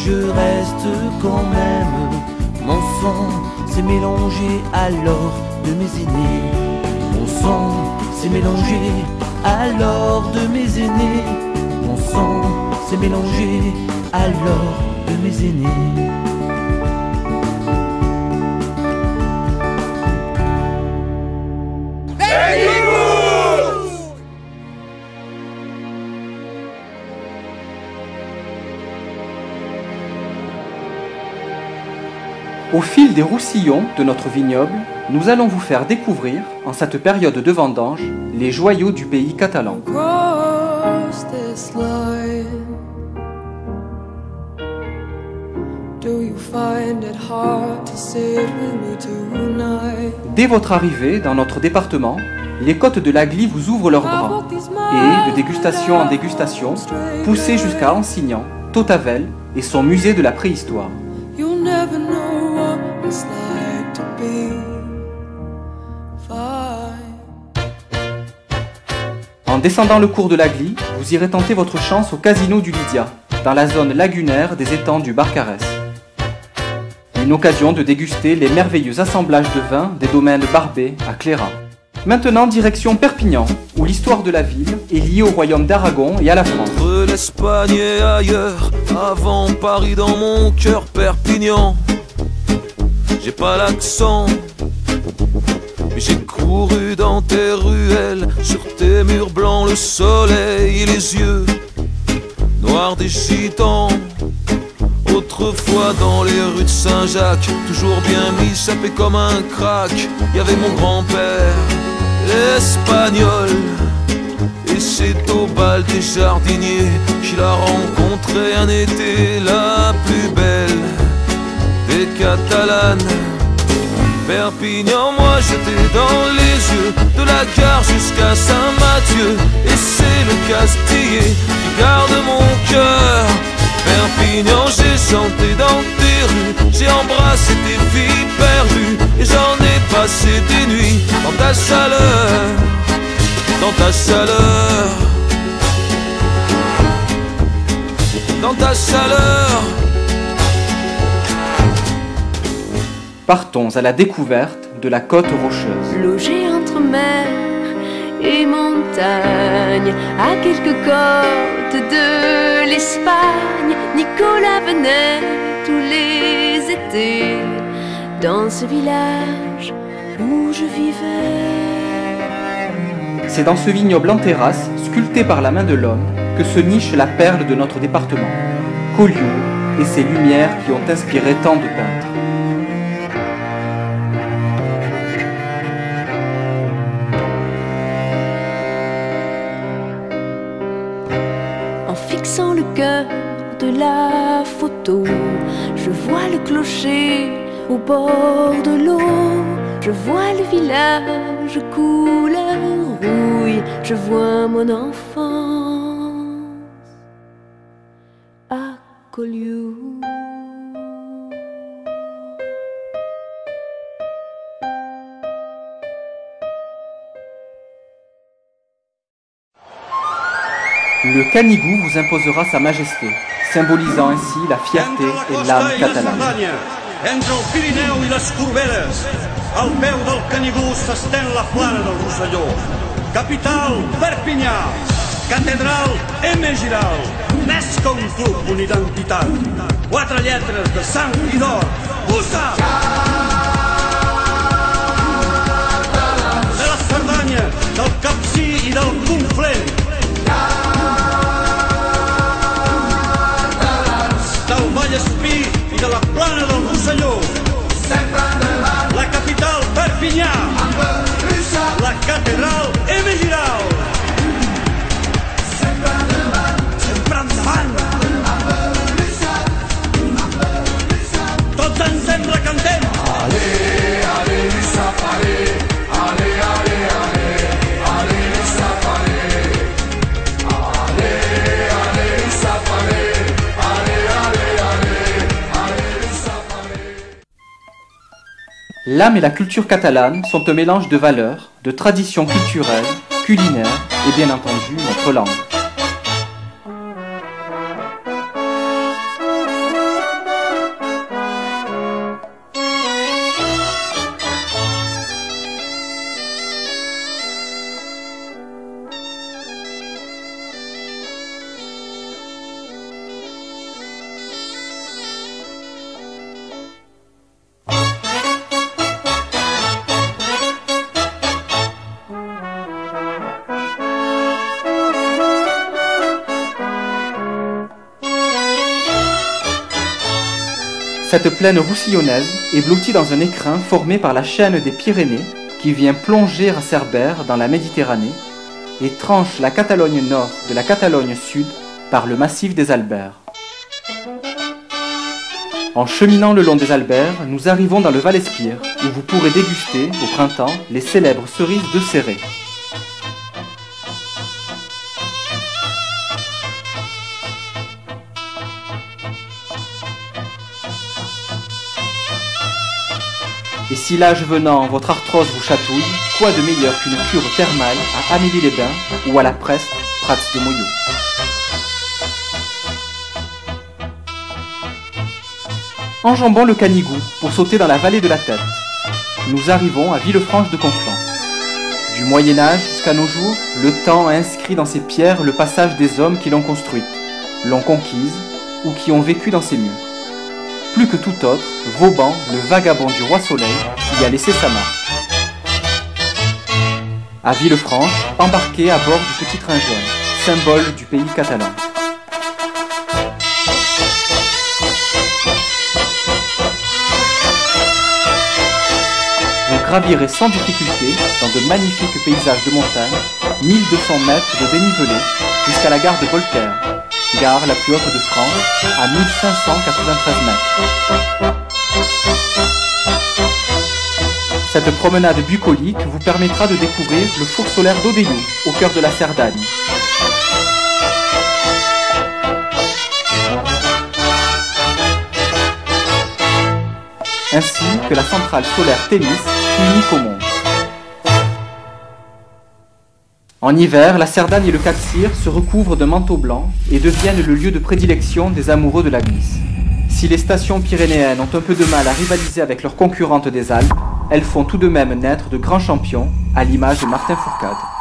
je reste quand même. Mon sang s'est mélangé à l'or de mes aînés. Mon sang s'est mélangé à l'or de mes aînés. Mon sang s'est mélangé à l'or de mes aînés. Au fil des roussillons de notre vignoble, nous allons vous faire découvrir, en cette période de vendange, les joyaux du pays catalan. Dès votre arrivée dans notre département, les côtes de l'Agly vous ouvrent leurs bras et, de dégustation en dégustation, poussez jusqu'à Ansignan, Tautavel et son musée de la préhistoire. En descendant le cours de l'Agly, vous irez tenter votre chance au casino du Lydia, dans la zone lagunaire des étangs du Barcarès. Une occasion de déguster les merveilleux assemblages de vins des domaines Barbet à Cléra. Maintenant, direction Perpignan, où l'histoire de la ville est liée au royaume d'Aragon et à la France. Entre l'Espagne et ailleurs, avant Paris dans mon cœur, Perpignan. J'ai pas l'accent, mais j'ai couru dans tes ruelles, sur tes murs blancs, le soleil et les yeux noirs des gitans. Autrefois dans les rues de Saint-Jacques, toujours bien mis, sapé comme un crack. Y avait mon grand-père, espagnol, et c'est au bal des jardiniers qu'il a rencontré un été la plus belle des Catalanes. Perpignan, moi j'étais dans les yeux, de la gare jusqu'à Saint-Mathieu, et c'est le Castillet qui garde mon cœur. Perpignan, j'ai chanté dans tes rues, j'ai embrassé tes filles perdues, et j'en ai passé des nuits dans ta chaleur, dans ta chaleur, dans ta chaleur. Partons à la découverte de la côte rocheuse. Logé entre mer et montagne, à quelques côtes de l'Espagne, Nicolas venait tous les étés dans ce village où je vivais. C'est dans ce vignoble en terrasse, sculpté par la main de l'homme, que se niche la perle de notre département, Collioure et ses lumières qui ont inspiré tant de peintres. En fixant le cœur de la photo, je vois le clocher au bord de l'eau. Je vois le village couleur rouille. Je vois mon enfance à Collioure. Le canigou vous imposera sa majesté, symbolisant ainsi la fierté et l'âme catalane. Entre el Pirineu i les Corberes, al peu del Canigú s'estén la plana del Rosselló. Capital, Perpinyà. Catedral, M. Giral. Més que un club, una identitat. 4 lletres de sang i d'or. Puça! De la Cerdanya, del Capcir i del Conflent. Del Vallespí i de la plana del Rosselló. La capital, Perpinyà. La catedral, M. Giral. Sempre endavant. Tots ensemble cantem. Ale, ale, safari. Ale, ale, ale. Ale, safari. Ale, ale, safari. L'âme et la culture catalane sont un mélange de valeurs, de traditions culturelles, culinaires et bien entendu notre langue. Cette plaine roussillonnaise est blottie dans un écrin formé par la chaîne des Pyrénées qui vient plonger à Cerbère dans la Méditerranée et tranche la Catalogne nord de la Catalogne sud par le massif des Albères. En cheminant le long des Albères, nous arrivons dans le Val-Espire, où vous pourrez déguster, au printemps, les célèbres cerises de Céré. Et si l'âge venant, votre arthrose vous chatouille, quoi de meilleur qu'une cure thermale à Amélie-les-Bains ou à la Preste, Prats de Moyau. Enjambons le Canigou pour sauter dans la vallée de la Tête. Nous arrivons à Villefranche de Conflans. Du Moyen-Âge jusqu'à nos jours, le temps a inscrit dans ces pierres le passage des hommes qui l'ont construite, l'ont conquise ou qui ont vécu dans ses murs. Plus que tout autre, Vauban, le vagabond du roi Soleil, y a laissé sa marque. À Villefranche, embarqué à bord du petit train jaune, symbole du pays catalan. Vous gravirez sans difficulté, dans de magnifiques paysages de montagne, 1200 mètres de dénivelé jusqu'à la gare de Voltaire, gare la plus haute de France, à 1593 mètres. Cette promenade bucolique vous permettra de découvrir le four solaire d'Odeillou, au cœur de la Cerdagne. Ainsi que la centrale solaire Thémis, unique au monde. En hiver, la Cerdagne et le Cap-Cyr se recouvrent d'un manteau blanc et deviennent le lieu de prédilection des amoureux de la glisse. Si les stations pyrénéennes ont un peu de mal à rivaliser avec leurs concurrentes des Alpes, elles font tout de même naître de grands champions, à l'image de Martin Fourcade.